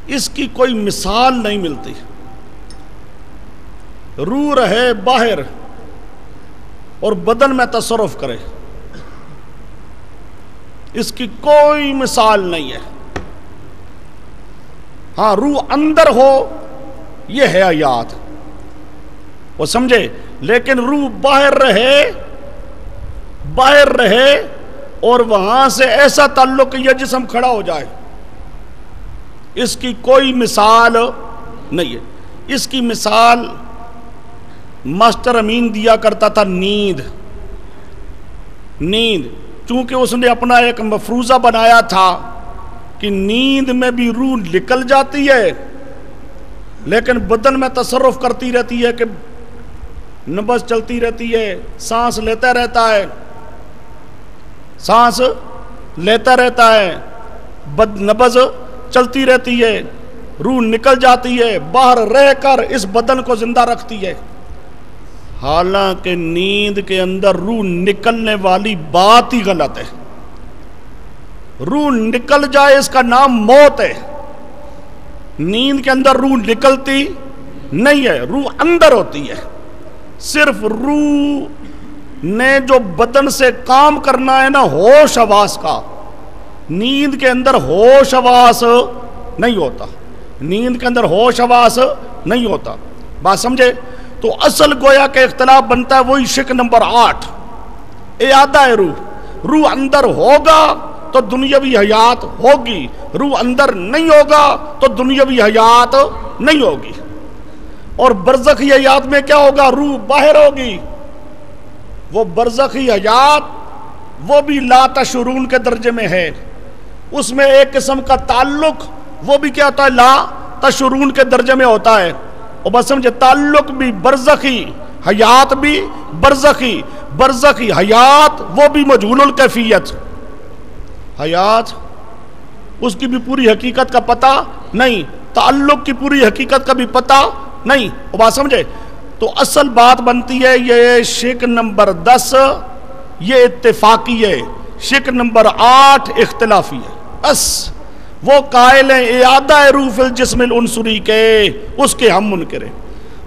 اس کی کوئی مثال نہیں ملتی. روح رہے باہر اور بدن میں تصرف کرے، اس کی کوئی مثال نہیں ہے. ہاں روح اندر ہو یہ ہے حیات، وہ سمجھے، لیکن روح باہر رہے اور وہاں سے ایسا تعلق کہ یہ جسم کھڑا ہو جائے، اس کی کوئی مثال نہیں ہے. اس کی مثال ماسٹر امین دیا کرتا تھا نیند. چونکہ اس نے اپنا ایک مفروضہ بنایا تھا کہ نیند میں بھی روح نکل جاتی ہے لیکن بدن میں تصرف کرتی رہتی ہے، کہ نبض چلتی رہتی ہے، سانس لیتا رہتا ہے، نبض چلتی رہتی ہے، روح نکل جاتی ہے، باہر رہ کر اس بدن کو زندہ رکھتی ہے. حالانکہ نیند کے اندر روح نکلنے والی بات ہی غلط ہے. روح نکل جائے اس کا نام موت ہے. نیند کے اندر روح نکلتی نہیں ہے، روح اندر ہوتی ہے. صرف روح نے جو بدن سے کام کرنا ہے نا ہوش حواس کا، نیند کے اندر ہوش حواس نہیں ہوتا. نیند کے اندر ہوش حواس نہیں ہوتا. بات سمجھے؟ تو اصل گویا کہ اختلاف بنتا ہے وہی شک نمبر 8، اعادہ روح. روح اندر ہوگا تو دنیاوی حیات ہوگی، روح اندر نہیں ہوگا تو دنیاوی حیات نہیں ہوگی. اور برزخی حیات میں کیا ہوگا؟ روح باہر ہوگی. وہ برزخی حیات وہ بھی لا تشعرون کے درجے میں ہے. اس میں ایک قسم کا تعلق وہ بھی کیا ہوتا ہے؟ لا تشعرون کے درجے میں ہوتا ہے. اور بس سمجھے، تعلق بھی برزخی، حیات بھی برزخی حیات وہ بھی مجہول الکیفیت. حیات اس کی بھی پوری حقیقت کا پتہ نہیں، تعلق کی پوری حقیقت کا بھی پتہ نہیں. وہ بات سمجھے؟ تو اصل بات بنتی ہے یہ شک نمبر 10 یہ اتفاقی ہے، شک نمبر 8 اختلافی ہے. بس وہ قائل ہیں اعادہ روح فی الجسم العنصری کے، اس کے ہم منکر ہیں.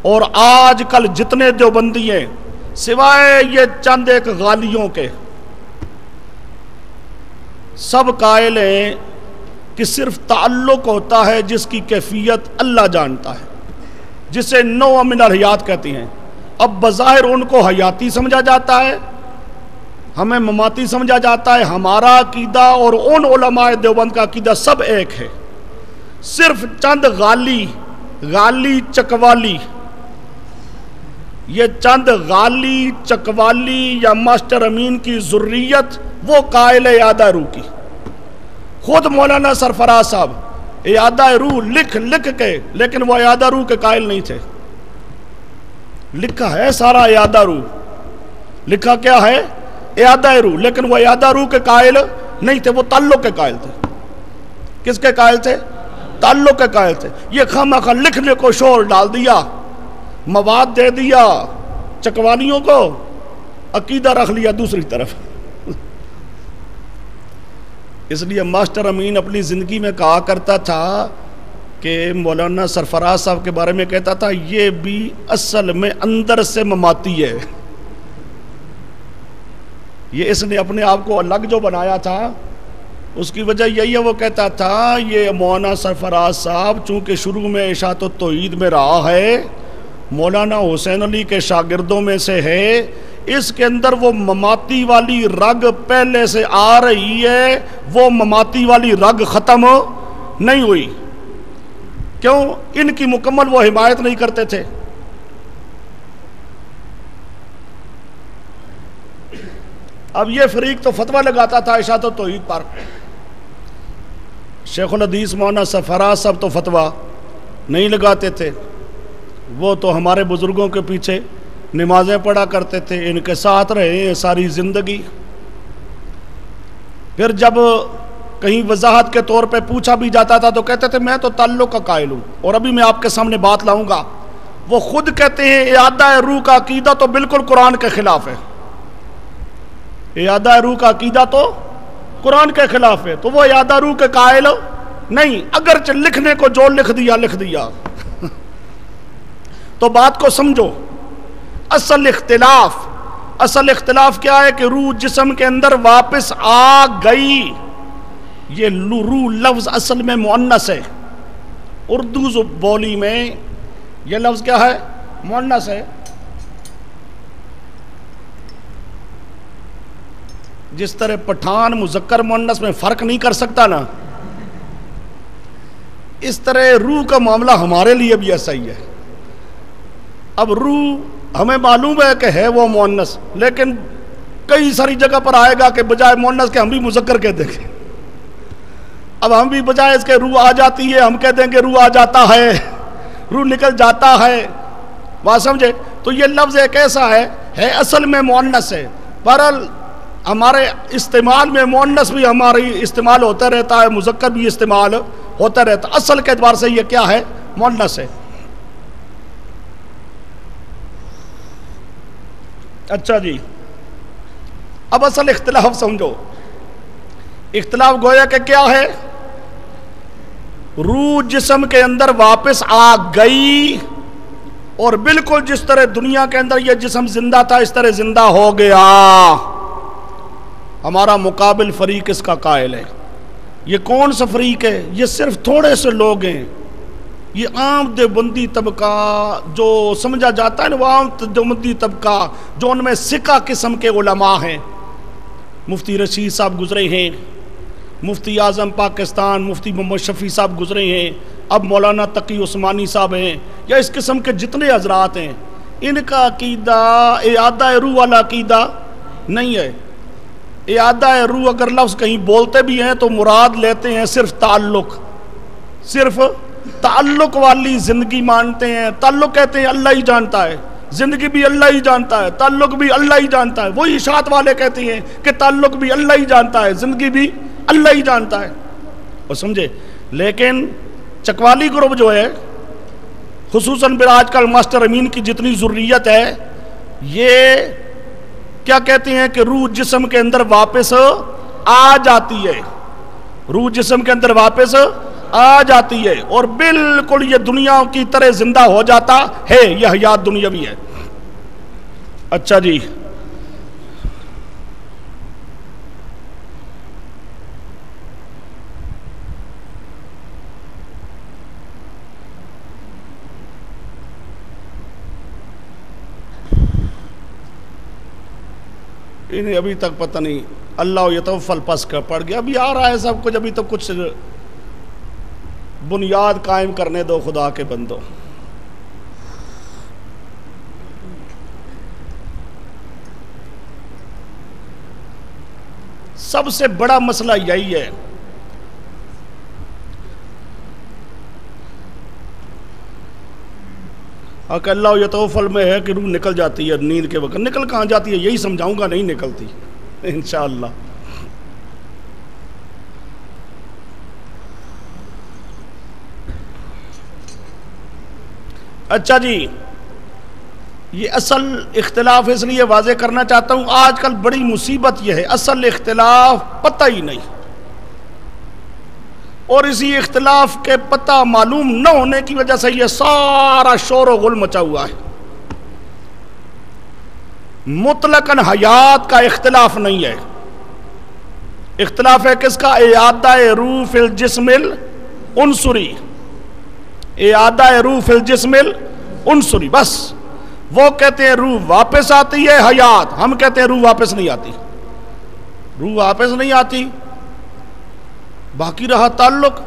اور آج کل جتنے دیوبندی ہیں سوائے یہ چند ایک غالیوں کے، سب قائل ہیں کہ صرف تعلق ہوتا ہے جس کی کیفیت اللہ جانتا ہے، جسے نوع من الحیات کہتی ہیں. اب بظاہر ان کو حیاتی سمجھا جاتا ہے، ہمیں مماتی سمجھا جاتا ہے. ہمارا عقیدہ اور ان علماء دیوبند کا عقیدہ سب ایک ہے. صرف چند غالی چکوالی، یہ چند غالی چکوالی یا ماسٹر امین کی ذریت وہ قائل اعادہ روح کی. خود مولانا سرفراز صاحب اعادہ روح لکھ کے، لیکن وہ اعادہ روح کے قائل نہیں تھے. لکھا ہے سارا اعادہ روح، لکھا کیا ہے؟ اعادہ روح، لیکن وہ اعادہ روح کے قائل نہیں تھے، وہ تعلق کے قائل تھے. کس کے قائل تھے؟ تعلق کے قائل تھے. یہ خامخواہ لکھنے کو شور ڈال دیا، مواد دے دیا چکوانیوں کو، عقیدہ رکھ لیا دوسری طرف. اس لیے ماسٹر امین اپنی زندگی میں کہا کرتا تھا کہ مولانا سرفراز صاحب کے بارے میں کہتا تھا یہ بھی اصل میں اندر سے مماتی ہے. یہ اس نے اپنے آپ کو الگ جو بنایا تھا اس کی وجہ یہی ہے، وہ کہتا تھا یہ مولانا سرفراز صاحب چونکہ شروع میں اشاعت التوحید میں رہا ہے، مولانا حسین علی کے شاگردوں میں سے ہے، اس کے اندر وہ مماتی والی رگ پہلے سے آ رہی ہے، وہ مماتی والی رگ ختم نہیں ہوئی. کیوں؟ ان کی مکمل وہ حمایت نہیں کرتے تھے. اب یہ فریق تو فتویٰ لگاتا تھا اشاعت التوحید پر، شیخ الحدیث مولانا سرفراز صاحب تو فتویٰ نہیں لگاتے تھے. وہ تو ہمارے بزرگوں کے پیچھے نمازیں پڑھا کرتے تھے، ان کے ساتھ رہے ہیں ساری زندگی. پھر جب کہیں وضاحت کے طور پہ پوچھا بھی جاتا تھا تو کہتے تھے میں تو تعلق کا قائل ہوں. اور ابھی میں آپ کے سامنے بات لاؤں گا، وہ خود کہتے ہیں اعادہ روح کا عقیدہ تو بالکل قرآن کے خلاف ہے. اعادہ روح کا عقیدہ تو قرآن کے خلاف ہے، تو وہ اعادہ روح کے قائل نہیں، اگرچہ لکھنے کو جو لکھ دیا تو بات کو سمجھو. اصل اختلاف کیا ہے کہ روح جسم کے اندر واپس آ گئی. یہ روح لفظ اصل میں مؤنث ہے. اردو بولی میں یہ لفظ کیا ہے؟ مؤنث ہے. جس طرح پٹھان مذکر مؤنث میں فرق نہیں کر سکتا نا، اس طرح روح کا معاملہ ہمارے لیے بھی ایسا ہی ہے. اب روح ہمیں معلوم ہے کہ ہے وہ مؤنث، لیکن کئی ساری جگہ پر آئے گا کہ بجائے مؤنث کے ہم بھی مذکر کہہ دیں گے. اب ہم بھی بجائے اس کے روح آ جاتی ہے ہم کہہ دیں گے روح آ جاتا ہے، روح نکل جاتا ہے. بات سمجھے؟ تو یہ لفظ ایک ایسا ہے اصل میں مؤنث ہے. بہرحال ہمارے استعمال میں مؤنث بھی ہماری استعمال ہوتا رہتا ہے، مذکر بھی استعمال ہوتا رہتا ہے. اصل کے اعتبار سے یہ کیا ہے؟ مؤنث ہے. اچھا جی، اب اصل اختلاف سمجھو. اختلاف گویا کہ کیا ہے؟ روح جسم کے اندر واپس آ گئی اور بالکل جس طرح دنیا کے اندر یہ جسم زندہ تھا اس طرح زندہ ہو گیا. ہمارا مقابل فریق اس کا قائل ہے. یہ کون سا فریق ہے؟ یہ صرف تھوڑے سے لوگ ہیں. یہ عام دیوبندی طبقہ جو سمجھا جاتا ہے نا، وہ عام دیوبندی طبقہ جو ان میں سکہ قسم کے علماء ہیں. مفتی رشید صاحب گزرے ہیں، مفتی اعظم پاکستان مفتی محمد شفیع صاحب گزرے ہیں، اب مولانا تقی عثمانی صاحب ہیں، یا اس قسم کے جتنے حضرات ہیں، ان کا عقیدہ اعادہ روح والا عقیدہ نہیں ہے. اعادہ روح اگر لفظ کہیں بولتے بھی ہیں تو مراد لیتے ہیں صرف تعلق والی زندگی مانتے ہیں. تعلق کہتے ہیں اللہ ہی جانتا ہے، زندگی بھی اللہ ہی جانتا ہے، تعلق بھی اللہ ہی جانتا ہے. وہی اشاعت والے کہتے ہیں کہ تعلق بھی اللہ ہی جانتا ہے، زندگی بھی اللہ ہی جانتا ہے. اور سمجھے؟ لیکن چکوالی گروپ جو ہے، خصوصاً آج کل ماسٹر امین کی جتنی ضروریت ہے، یہ کیا کہتے ہیں کہ روح جسم کے اندر واپس آ جاتی ہے. روح جسم کے اندر واپس آ جاتی ہے اور بالکل یہ دنیا کی طرح زندہ ہو جاتا ہے. یہ حیات دنیاوی ہے. اچھا جی، انہیں ابھی تک پتہ نہیں اللہ یتوفل پس کا پڑ گیا. ابھی آ رہا ہے سب کچھ، ابھی تو کچھ بنیاد قائم کرنے دو خدا کے بندو. سب سے بڑا مسئلہ یہی ہے. کہ اللہ یتوفل میں ہے کہ روح نکل جاتی ہے نیند کے وقت. نکل کہاں جاتی ہے یہی سمجھاؤں گا، نہیں نکلتی انشاءاللہ. اچھا جی، یہ اصل اختلاف اس لیے واضح کرنا چاہتا ہوں. آج کل بڑی مصیبت یہ ہے، اصل اختلاف پتہ ہی نہیں، اور اسی اختلاف کے پتہ معلوم نہ ہونے کی وجہ سے یہ سارا شور و غل مچا ہوا ہے. مطلقاً حیات کا اختلاف نہیں ہے. اختلاف ہے کس کا؟ اعادہ روح فی الجسم العنصری. اعادہ روح فی الجسم العنصری. بس وہ کہتے ہیں روح واپس آتی ہے حیات، ہم کہتے ہیں روح واپس نہیں آتی. روح واپس نہیں آتی، باقی رہا تعلق،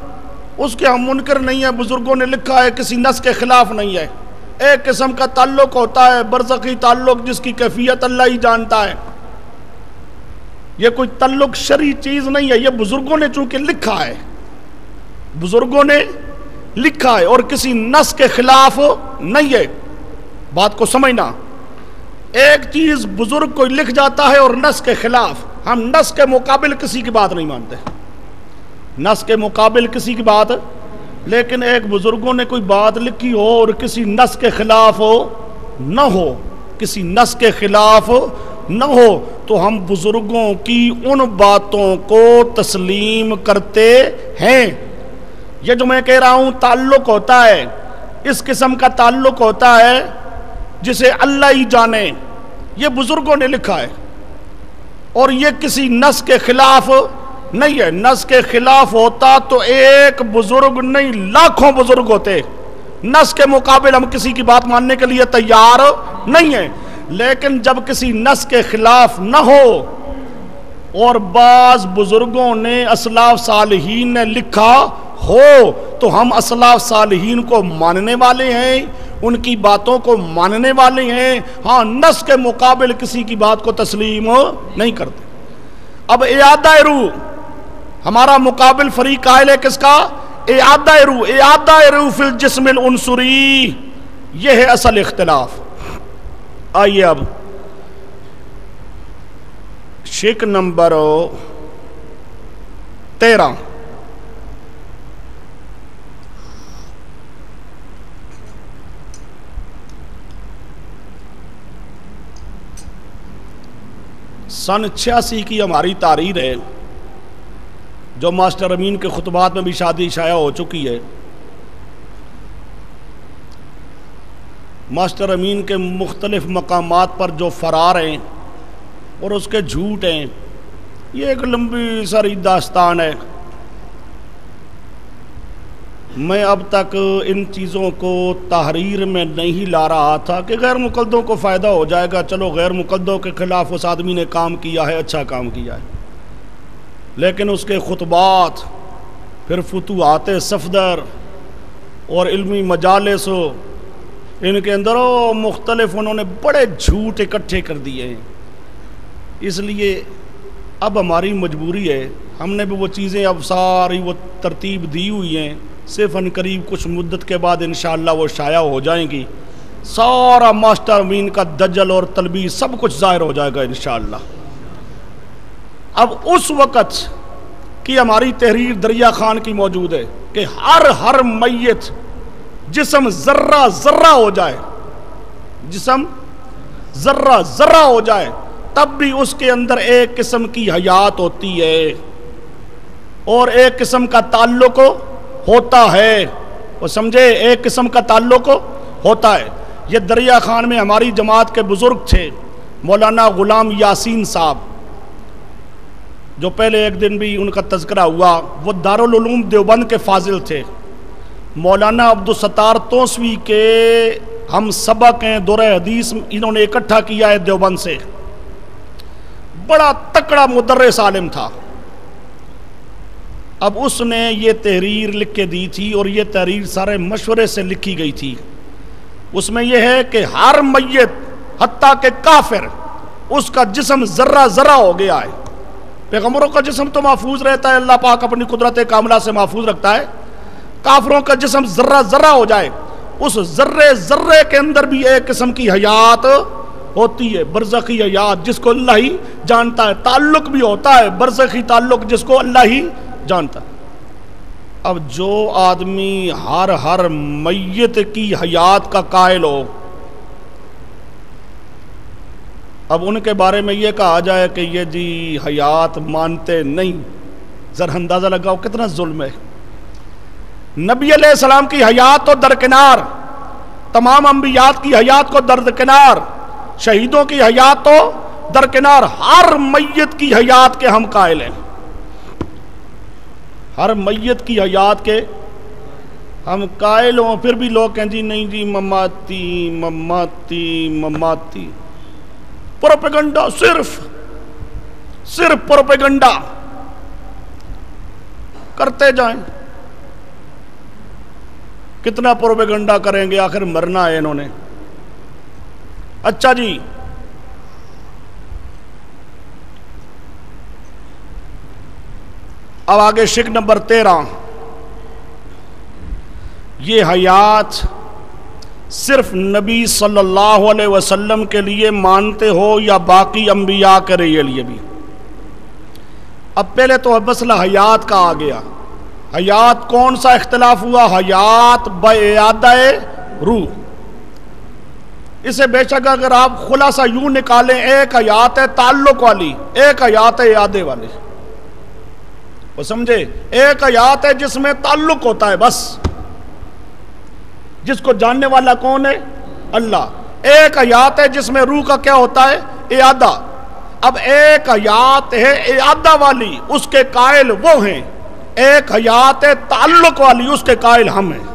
اس کے ہم منکر نہیں ہے. بزرگوں نے لکھا ہے کسی نص کے خلاف نہیں ہے. ایک قسم کا تعلق ہوتا ہے برزخی تعلق جس کی کیفیت اللہ ہی جانتا ہے. یہ کوئی تعلق شرعی چیز نہیں ہے، یہ بزرگوں نے چونکہ لکھا ہے، بزرگوں نے لکھا ہے اور کسی نص کے خلاف نہیں ہے. بات کو سمجھنا، ایک چیز بزرگ کوئی لکھ جاتا ہے اور نص کے خلاف، ہم نص کے مقابل کسی کی بات نہیں مانتے، نص کے مقابل کسی کی بات. لیکن ایک بزرگوں نے کوئی بات لکھی ہو اور کسی نص کے خلاف نہ ہو، کسی نص کے خلاف نہ ہو، تو ہم بزرگوں کی ان باتوں کو تسلیم کرتے ہیں. یہ جو میں کہہ رہا ہوں تعلق ہوتا ہے، اس قسم کا تعلق ہوتا ہے جسے اللہ ہی جانے، یہ بزرگوں نے لکھا ہے، اور یہ کسی نص کے خلاف نہیں ہے۔ نص کے خلاف ہوتا تو ایک بزرگ نہیں لاکھوں بزرگ ہوتے۔ نص کے مقابل ہم کسی کی بات ماننے کے لیے تیار نہیں ہیں، لیکن جب کسی نص کے خلاف نہ ہو اور بعض بزرگوں نے اسلاف صالحین نے لکھا ہو تو ہم اسلاف صالحین کو ماننے والے ہیں، ان کی باتوں کو ماننے والے ہیں، ہاں نص کے مقابل کسی کی بات کو تسلیم نہیں کرتے۔ اب اعادہ روح، ہمارا مقابل فریق قائل ہے کس کا؟ اعادہ روح، اعادہ روح فی الجسم العنصری، یہ ہے اصل اختلاف۔ آئیے اب شک نمبر 13، سن 86 کی ہماری تحریر ہے جو ماسٹر امین کے خطبات میں بھی شائع ہو چکی ہے۔ ماسٹر امین کے مختلف مقامات پر جو فرار ہیں اور اس کے جھوٹ ہیں، یہ ایک لمبی ساری داستان ہے۔ میں اب تک ان چیزوں کو تحریر میں نہیں لا رہا تھا کہ غیر مقلدوں کو فائدہ ہو جائے گا، چلو غیر مقلدوں کے خلاف اس آدمی نے کام کیا ہے، اچھا کام کیا ہے، لیکن اس کے خطبات، پھر فتوحات صفدر اور علمی مجالس، ان کے اندر مختلف انہوں نے بڑے جھوٹ اکٹھے کر دیے ہیں۔ اس لیے اب ہماری مجبوری ہے، ہم نے بھی وہ چیزیں اب ساری وہ ترتیب دی ہوئی ہیں، صرف ان قریب کچھ مدت کے بعد انشاءاللہ وہ شائع ہو جائیں گی، سارا ماسٹر امین کا دجل اور تلبیس سب کچھ ظاہر ہو جائے گا انشاءاللہ۔ اب اس وقت کی ہماری تحریر دریا خان کی موجود ہے کہ ہر میت جسم ذرہ ذرہ ہو جائے، جسم ذرہ ذرہ ہو جائے، تب بھی اس کے اندر ایک قسم کی حیات ہوتی ہے اور ایک قسم کا تعلق ہوتا ہے، وہ سمجھے، ایک قسم کا تعلق ہوتا ہے۔ یہ دریا خان میں ہماری جماعت کے بزرگ تھے مولانا غلام یاسین صاحب، جو پہلے ایک دن بھی ان کا تذکرہ ہوا، وہ دارالعلوم دیوبند کے فاضل تھے۔ مولانا عبدالستار توسوی کے ہم سبق ہیں، دورہ حدیث انہوں نے اکٹھا کیا ہے دیوبند سے، بڑا تکڑا مدرس عالم تھا۔ اب اس نے یہ تحریر لکھ کے دی تھی اور یہ تحریر سارے مشورے سے لکھی گئی تھی۔ اس میں یہ ہے کہ ہر میت حتیٰ کہ کافر، اس کا جسم ذرہ ذرہ ہو گیا ہے۔ پیغمبروں کا جسم تو محفوظ رہتا ہے، اللہ پاک اپنی قدرت کاملہ سے محفوظ رکھتا ہے۔ کافروں کا جسم ذرہ ذرہ ہو جائے، اس ذرے ذرے کے اندر بھی ایک قسم کی حیات ہوتی ہے، برزخی حیات، جس کو اللہ ہی جانتا ہے۔ تعلق بھی ہوتا ہے، برزخی تعلق، جس کو اللہ ہی جانتا ہے۔ اب جو آدمی ہر میت کی حیات کا قائل ہو، اب ان کے بارے میں یہ کہا جائے کہ یہ جی حیات مانتے نہیں، ذرا اندازہ لگاؤ کتنا ظلم ہے۔ نبی علیہ السلام کی حیات تو درکنار، تمام انبیاء کی حیات کو درکنار، شہیدوں کی حیات تو درکنار، ہر میت کی حیات کے ہم قائل ہیں، ہر میت کی حیات کے ہم قائل ہوں۔ پھر بھی لوگ کہیں جی نہیں جی مماتی مماتی مماتی، پروپیگنڈا، صرف پروپیگنڈا کرتے جائیں۔ کتنا پروپیگنڈا کریں گے، آخر مرنا ہے انہوں نے۔ اچھا جی، اب آگے شک نمبر 13، یہ حیات صرف نبی صلی اللہ علیہ وسلم کے لیے مانتے ہو یا باقی انبیاء کے لیے بھی؟ اب پہلے تو مسئلہ حیات کا آ گیا۔ حیات کون سا اختلاف ہوا؟ حیات باعادہ روح۔ اسے بے شک اگر آپ خلاصہ یوں نکالیں، ایک حیات ہے تعلق والی، ایک حیات ہے اعادے والی۔ وہ سمجھے؟ ایک حیات ہے جس میں تعلق ہوتا ہے بس، جس کو جاننے والا کون ہے؟ اللہ۔ ایک حیات ہے جس میں روح کا کیا ہوتا ہے؟ اعادہ۔ اب ایک حیات ہے اعادہ والی، اس کے قائل وہ ہیں، ایک حیات ہے تعلق والی، اس کے قائل ہم ہیں۔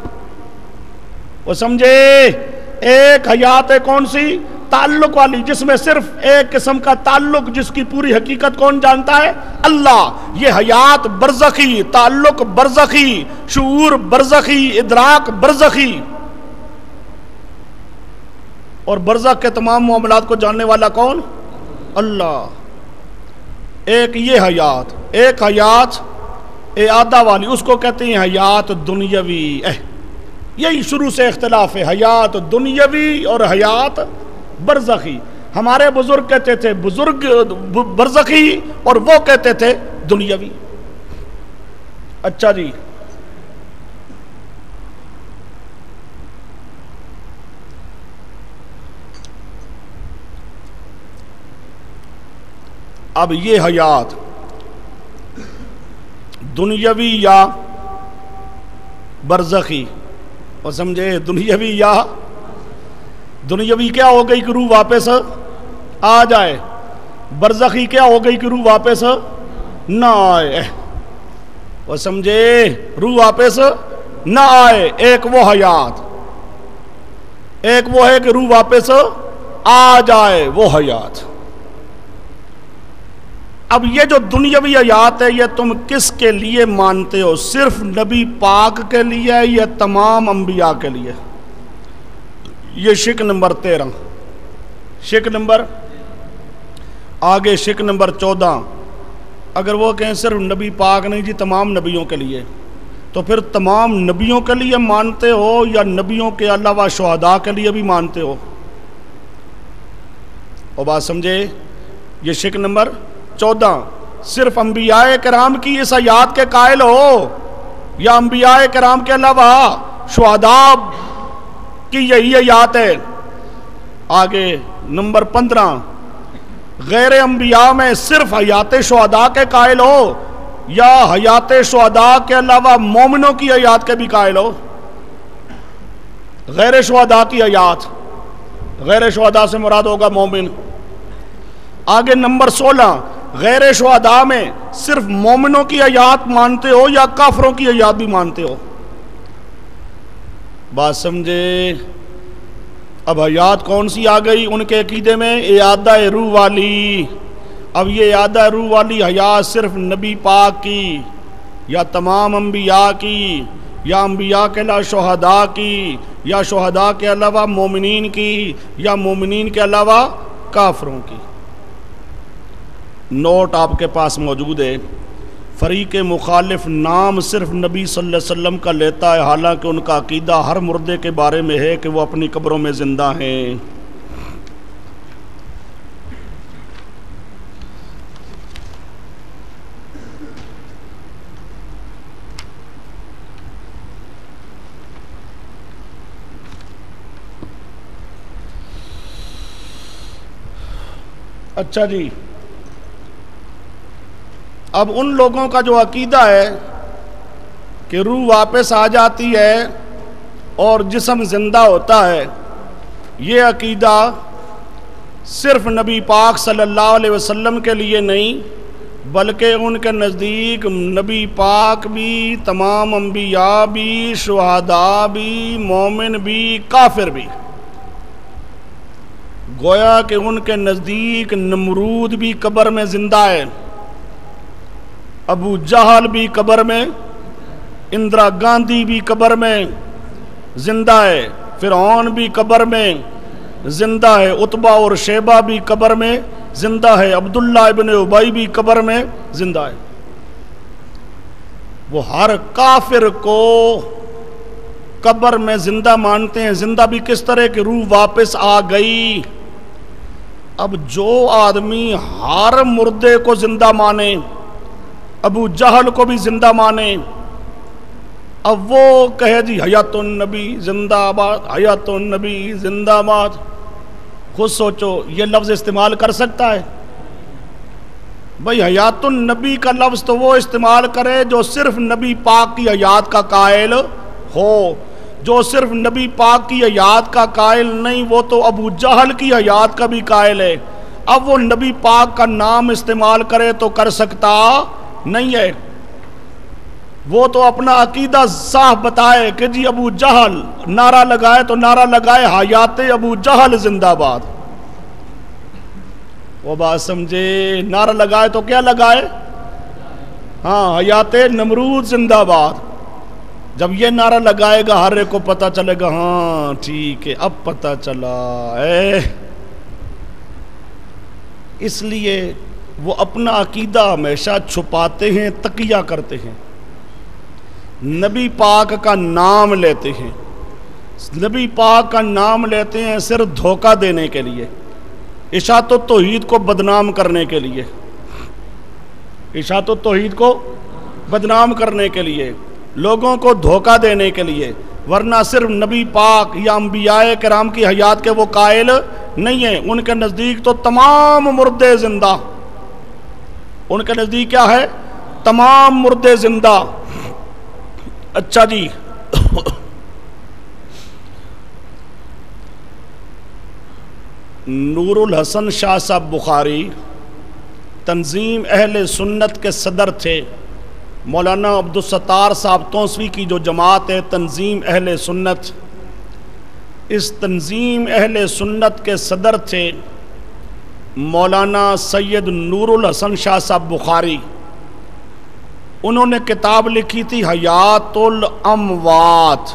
وہ سمجھے؟ ایک حیات ہے کون سی؟ تعلق والی، جس میں صرف ایک قسم کا تعلق، جس کی پوری حقیقت کون جانتا ہے؟ اللہ۔ یہ حیات برزخی، تعلق برزخی، شعور برزخی، ادراک برزخی، اور برزخ کے تمام معاملات کو جاننے والا کون؟ اللہ۔ ایک یہ حیات، ایک حیات اعادہ والی، اس کو کہتے ہیں حیات دنیاوی۔ یہی شروع سے اختلاف ہے، حیات دنیاوی اور حیات برزخی۔ ہمارے بزرگ کہتے تھے برزخی، اور وہ کہتے تھے دنیاوی۔ اچھا جی، اب یہ حیات دنیاوی یا برزخی، اور سمجھے؟ دنیاوی یا دنیاوی کیا ہو گئی کہ روح واپس آ جائے، برزخی کیا ہو گئی کہ روح واپس نہ آئے، وہ سمجھے؟ روح واپس نہ آئے۔ ایک وہ حیات، ایک وہ ہے کہ روح واپس آ جائے، وہ حیات۔ اب یہ جو دنیاوی حیات ہے، یہ تم کس کے لیے مانتے ہو؟ صرف نبی پاک کے لیے یا تمام انبیاء کے لیے؟ یہ شک نمبر 13، شک نمبر آگے، شک نمبر 14۔ اگر وہ کہیں صرف نبی پاک نہیں جی، تمام نبیوں کے لیے، تو پھر تمام نبیوں کے لیے مانتے ہو یا نبیوں کے علاوہ شہداء کے لیے بھی مانتے ہو؟ اور بات سمجھے؟ یہ شک نمبر 14۔ صرف انبیاء کرام کی اس حیات کے قائل ہو یا انبیاء کرام کے علاوہ شہداء کی یہی حیات ہے؟ آگے نمبر 15، غیر انبیاء میں صرف حیات شہداء کے قائل ہو یا حیات شہداء کے علاوہ مومنوں کی حیات کے بھی قائل ہو؟ غیر شہداء کی حیات، غیر شہداء سے مراد ہوگا مومن۔ آگے نمبر 16، غیر شہداء میں صرف مومنوں کی حیات مانتے ہو یا کافروں کی حیات بھی مانتے ہو؟ بات سمجھے؟ اب حیات کون سی آ گئی ان کے عقیدے میں؟ اعادہ روح والی۔ اب یہ اعادہ روح والی حیات صرف نبی پاک کی یا تمام انبیاء کی یا انبیاء کے علاوہ شہداء کی یا شہداء کے علاوہ مومنین کی یا مومنین کے علاوہ کافروں کی؟ نوٹ آپ کے پاس موجود ہے۔ فریق مخالف نام صرف نبی صلی اللہ علیہ وسلم کا لیتا ہے، حالانکہ ان کا عقیدہ ہر مردے کے بارے میں ہے کہ وہ اپنی قبروں میں زندہ ہیں۔ اچھا جی، اب ان لوگوں کا جو عقیدہ ہے کہ روح واپس آ جاتی ہے اور جسم زندہ ہوتا ہے، یہ عقیدہ صرف نبی پاک صلی اللہ علیہ وسلم کے لیے نہیں، بلکہ ان کے نزدیک نبی پاک بھی، تمام انبیاء بھی، شہداء بھی، مومن بھی، کافر بھی۔ گویا کہ ان کے نزدیک نمرود بھی قبر میں زندہ ہے، ابو جہل بھی قبر میں، اندرا گاندھی بھی قبر میں زندہ ہے، فرعون بھی قبر میں زندہ ہے، عتبہ اور شیبہ بھی قبر میں زندہ ہے، عبداللہ ابن ابی بھی قبر میں زندہ ہے۔ وہ ہر کافر کو قبر میں زندہ مانتے ہیں۔ زندہ بھی کس طرح کہ روح واپس آ گئی۔ اب جو آدمی ہر مردے کو زندہ مانے، ابو جہل کو بھی زندہ مانے، اب وہ کہے جی حیات النبی زندہ باد، حیات النبی زندہ باد، خود سوچو یہ لفظ استعمال کر سکتا ہے؟ بھئی حیات النبی کا لفظ تو وہ استعمال کرے جو صرف نبی پاک کی حیات کا قائل ہو، جو صرف نبی پاک کی حیات کا قائل نہیں وہ تو ابو جہل کی حیات کا بھی قائل ہے، اب وہ نبی پاک کا نام استعمال کرے تو کر سکتا نہیں ہے، وہ تو اپنا عقیدہ صاف بتائے کہ جی ابو جہل نعرہ لگائے تو نعرہ لگائے حیات ابو جہل زندہ باد، وہ بات سمجھے، نعرہ لگائے تو کیا لگائے، ہاں حیات نمرود زندہ باد، جب یہ نعرہ لگائے گا ہر ایک کو پتہ چلے گا ہاں ٹھیک ہے اب پتہ چلا ہے، اس لیے وہ اپنا عقیدہ ہمیشہ چھپاتے ہیں، تقیہ کرتے ہیں، نبی پاک کا نام لیتے ہیں، نبی پاک کا نام لیتے ہیں صرف دھوکہ دینے کے لیے، اشاعت التوحید کو بدنام کرنے کے لیے، اشاعت التوحید کو بدنام کرنے کے لیے، لوگوں کو دھوکہ دینے کے لیے، ورنہ صرف نبی پاک یا انبیاء کرام کی حیات کے وہ قائل نہیں ہیں، ان کے نزدیک تو تمام مردے زندہ، ان کے نزدیک کیا ہے، تمام مردے زندہ۔ اچھا جی، نور الحسن شاہ صاحب بخاری تنظیم اہل سنت کے صدر تھے، مولانا عبدالستار صاحب توسوی کی جو جماعت ہے تنظیم اہل سنت، اس تنظیم اہل سنت کے صدر تھے مولانا سید نور الحسن شاہ صاحب بخاری، انہوں نے کتاب لکھی تھی حیات الاموات،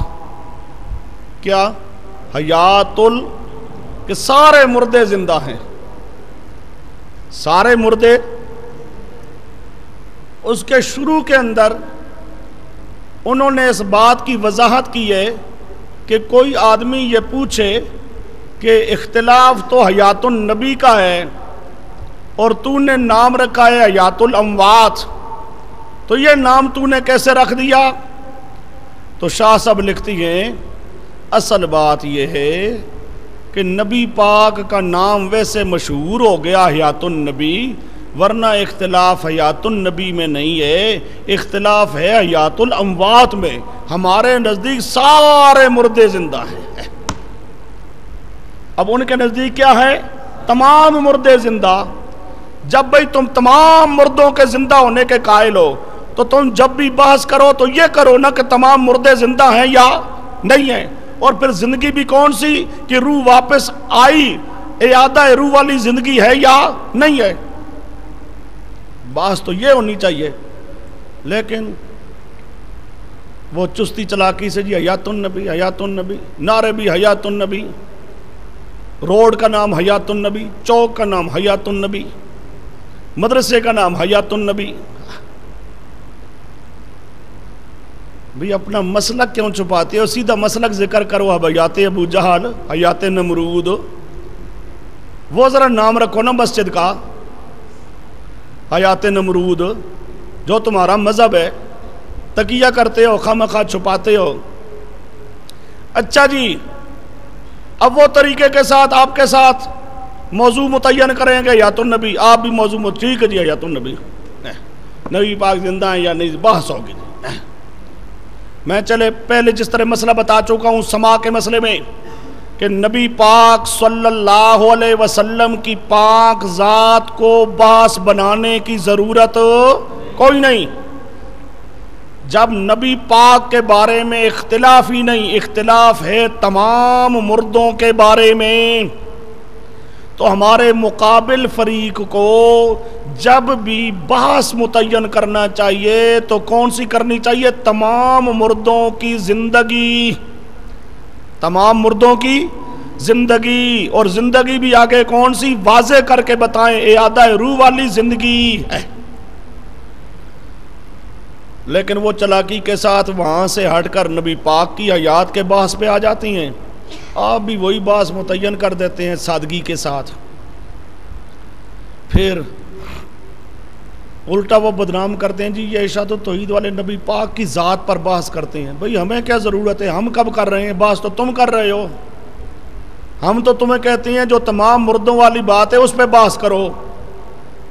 کیا حیات کہ سارے مردے زندہ ہیں، سارے مردے، اس کے شروع کے اندر انہوں نے اس بات کی وضاحت کی ہے کہ کوئی آدمی یہ پوچھے کہ اختلاف تو حیات النبی کا ہے اور تو نے نام رکھا ہے حیات الاموات، تو یہ نام تو نے کیسے رکھ دیا؟ تو شاہ صاحب لکھتی ہیں اصل بات یہ ہے کہ نبی پاک کا نام ویسے مشہور ہو گیا حیات النبی، ورنہ اختلاف حیات النبی میں نہیں ہے، اختلاف ہے حیات الاموات میں، ہمارے نزدیک سارے مردے زندہ ہیں، اب ان کے نزدیک کیا ہے، تمام مردے زندہ۔ جب بھئی تم تمام مردوں کے زندہ ہونے کے قائل ہو تو تم جب بھی بحث کرو تو یہ کرو نا کہ تمام مردے زندہ ہیں یا نہیں ہیں، اور پھر زندگی بھی کون سی کہ روح واپس آئی، اعادہ روح والی زندگی ہے یا نہیں ہے، بات تو یہ ہونی چاہیے، لیکن وہ چستی چلاکی سے جی حیات النبی حیات النبی، نعرے بھی حیات النبی، روڈ کا نام حیات النبی، چوک کا نام حیات النبی، مدرسے کا نام حیات النبی، بھی اپنا مسلک کیوں چھپاتے ہو، سیدھا مسلک ذکر کرو، حیات ابو جہل، حیات نمرود، وہ ذرا نام رکھو نا مسجد کا، حیات نمرود جو تمہارا مذہب ہے، تقیہ کرتے ہو، خامخواہ چھپاتے ہو۔ اچھا جی، اب وہ طریقے کے ساتھ آپ کے ساتھ موضوع متعین کریں گے حیات النبی، آپ بھی موضوع ٹھیک ہے جی حیات النبی، نبی پاک زندہ ہیں یا نہیں، بحث ہوگی جی۔ میں چلے پہلے جس طرح مسئلہ بتا چکا ہوں سما کے مسئلے میں کہ نبی پاک صلی اللہ علیہ وسلم کی پاک ذات کو بحث بنانے کی ضرورت کوئی نہیں، جب نبی پاک کے بارے میں اختلاف ہی نہیں، اختلاف ہے تمام مردوں کے بارے میں، تو ہمارے مقابل فریق کو جب بھی بحث متعین کرنا چاہیے تو کون سی کرنی چاہیے؟ تمام مردوں کی زندگی، تمام مردوں کی زندگی، اور زندگی بھی آگے کون سی واضح کر کے بتائیں، اعادہ روح والی زندگی ہے۔ لیکن وہ چلاکی کے ساتھ وہاں سے ہٹ کر نبی پاک کی حیات کے بحث پہ آ جاتی ہیں، آپ بھی وہی بحث متعین کر دیتے ہیں سادگی کے ساتھ، پھر الٹا وہ بدنام کرتے ہیں جی یہ اشاعت التوحید والے نبی پاک کی ذات پر بحث کرتے ہیں۔ بھئی ہمیں کیا ضرورت ہے، ہم کب کر رہے ہیں بحث، تو تم کر رہے ہو، ہم تو تمہیں کہتے ہیں جو تمام مردوں والی بات ہے اس پہ بحث کرو،